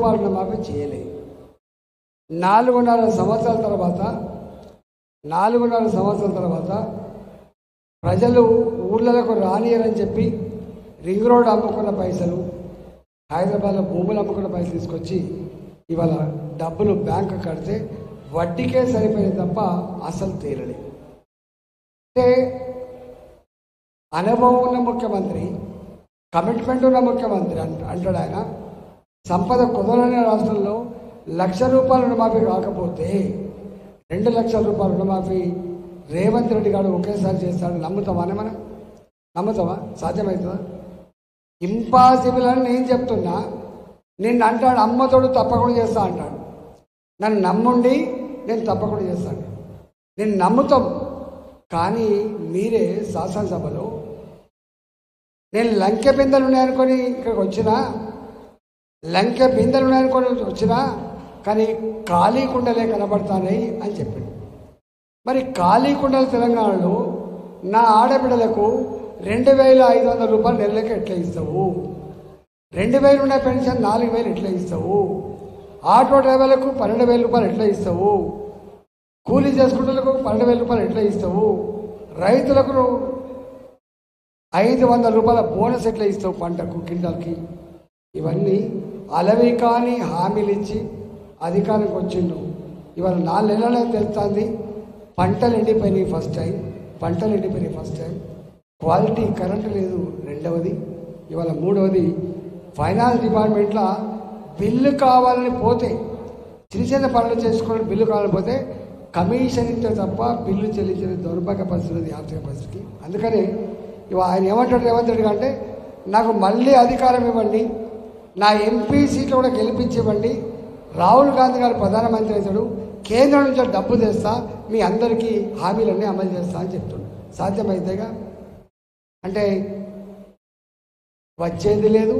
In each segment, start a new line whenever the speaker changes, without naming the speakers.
రూపాయల రుణమాఫీ చేయలేదు. 4.5 సంవత్సరాల తర్వాత ప్రజలు ఊళ్ళకు రానియరని చెప్పి రింగ్ రోడ్ అమ్ముకున్న పైసలు, హైదరాబాద్లో భూములు అమ్ముకున్న పైసలు తీసుకొచ్చి ఇవాళ డబ్బులు బ్యాంకు కడితే వడ్డీకే సరిపోయింది తప్ప అసలు తీరలేదు. అంటే అనుభవం ఉన్న ముఖ్యమంత్రి, కమిట్మెంట్ ఉన్న ముఖ్యమంత్రి అంటాడు ఆయన. సంపద కుదరని రాష్ట్రంలో 1,00,000 రూపాయల రుణమాఫీ కాకపోతే 2 లక్షల రూపాయల రుణమాఫీ రేవంత్ రెడ్డి గారు ఒకేసారి చేస్తాడు. నమ్ముతామని మనం నమ్ముతామా? సాధ్యమవుతుందా? ఇంపాసిబుల్ అని నేను చెప్తున్నా. నిన్ను అంటాడు అమ్మతోడు తప్పకుండా చేస్తా అంటాడు. నన్ను నమ్ముండి నేను తప్పకుండా చేస్తాను. నేను నమ్ముతాం. కానీ మీరే శాసనసభలో నేను లంకె బిందెలు ఉన్నాయనుకొని ఇక్కడికి వచ్చినా, కానీ ఖాళీ కుండలే కనబడతాయి అని చెప్పిండు. మరి ఖాళీ కుండలు తెలంగాణలో నా ఆడబిడ్డలకు 2,500 రూపాయలు నెలలకి ఎట్లా ఇస్తావు? 2,000 ఉన్న పెన్షన్ 4,000 ఎట్లా ఇస్తావు? ఆటో డ్రైవర్లకు 12,000 రూపాయలు ఎట్లా ఇస్తావు? కూలీ చేసుకుంటులకు 12,000 రూపాయలు ఎట్లా ఇస్తావు? రైతులకు 500 రూపాయల బోనస్ ఎట్లా ఇస్తావు పంటకు, క్వింటాల్కి? ఇవన్నీ అలవి కాని హామీలు ఇచ్చి అధికారానికి వచ్చిండు. ఇవాళ 4 నెలలే తెలుస్తుంది. పంటలు ఎండిపోయినాయి ఫస్ట్ టైం. క్వాలిటీ కరెంటు లేదు రెండవది. ఇవాళ మూడవది, ఫైనాన్స్ డిపార్ట్మెంట్లో బిల్లు కావాలని పోతే, చిన్న పనులు చేసుకోవడం బిల్లు కావాలని పోతే కమిషన్ ఇస్తే తప్ప బిల్లు చెల్లించిన దౌర్భాగ్య పరిస్థితి, ఆర్థిక పరిస్థితి. అందుకని ఇవాళ ఆయన ఏమంటాడు రేవంత్ రెడ్డి అంటే, నాకు మళ్ళీ అధికారం ఇవ్వండి, నా ఎంపీ సీట్లు కూడా గెలిపించివ్వండి, రాహుల్ గాంధీ గారు ప్రధానమంత్రి అవుతాడు, కేంద్రం నుంచి డబ్బు తెస్తా, మీ అందరికీ హామీలన్నీ అమలు చేస్తా అని చెప్తున్నాడు. సాధ్యమైతేగా? అంటే వచ్చేది లేదు,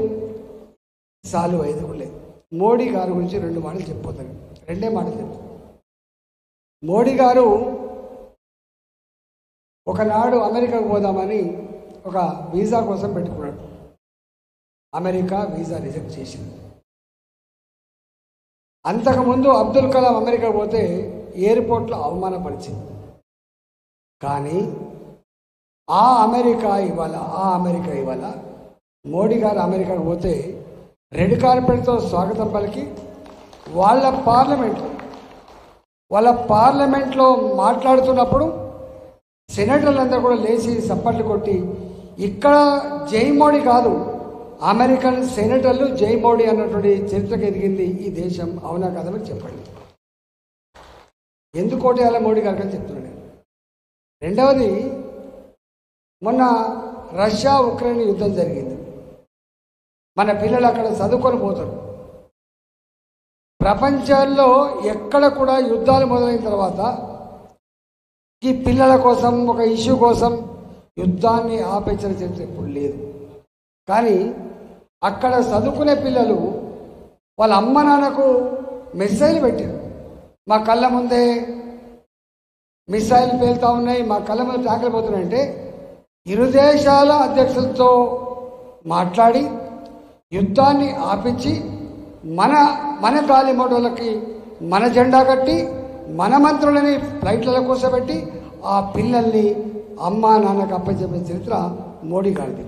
సాల్వ్ అయ్యేది లేదు. మోడీ గారి గురించి 2 మాటలు చెప్పిపోతాను. 2 మాటలు చెప్తాను. మోడీ గారు ఒకనాడు అమెరికాకు పోదామని ఒక వీసా కోసం పెట్టుకున్నాడు. అమెరికా వీసా రిజెక్ట్ చేసింది. అంతకుముందు అబ్దుల్ కలాం అమెరికా పోతే ఎయిర్పోర్ట్లో అవమానపరిచింది. కానీ ఆ అమెరికా ఇవాళ మోడీ గారు అమెరికాకు పోతే రెడ్ కార్పెట్తో స్వాగతం పలికి వాళ్ళ పార్లమెంట్లో మాట్లాడుతున్నప్పుడు సెనేటర్లందరూ కూడా లేచి సప్పట్లు కొట్టి, ఇక్కడ జై మోడీ కాదు, అమెరికన్ సెనేటర్లు జై మోడీ అన్నటువంటి చరిత్రకు ఎదిగింది ఈ దేశం. అవునా కాదని చెప్పండి. ఎందుకు ఓటేయాలి మోడీ గారికి అని చెప్తున్నాను నేను. రెండవది, మొన్న రష్యా ఉక్రెయిన్ యుద్ధం జరిగింది. మన పిల్లలు అక్కడ చదువుకొని పోతారు. ప్రపంచంలో ఎక్కడ కూడా యుద్ధాలు మొదలైన తర్వాత ఈ పిల్లల కోసం, ఒక ఇష్యూ కోసం యుద్ధాన్ని ఆపేసిన చరిత్ర ఎప్పుడు లేదు. కానీ అక్కడ చదువుకునే పిల్లలు వాళ్ళ అమ్మ నాన్నకు మిసైల్ పెట్టారు. మా కళ్ళ ముందే మిసైల్ పేలుతూ ఉన్నాయి, మా కళ్ళ ముందు ట్యాంకులు పోతున్నాయంటే ఇరు దేశాల అధ్యక్షులతో మాట్లాడి యుద్ధాన్ని ఆపించి మన గాలి మోడోలకి మన జెండా కట్టి మన మంత్రులని ఫ్లైట్లలో కూర్చోబెట్టి ఆ పిల్లల్ని అమ్మా నాన్నకు అప్పచెప్పిన చరిత్ర మోడీ గారిది.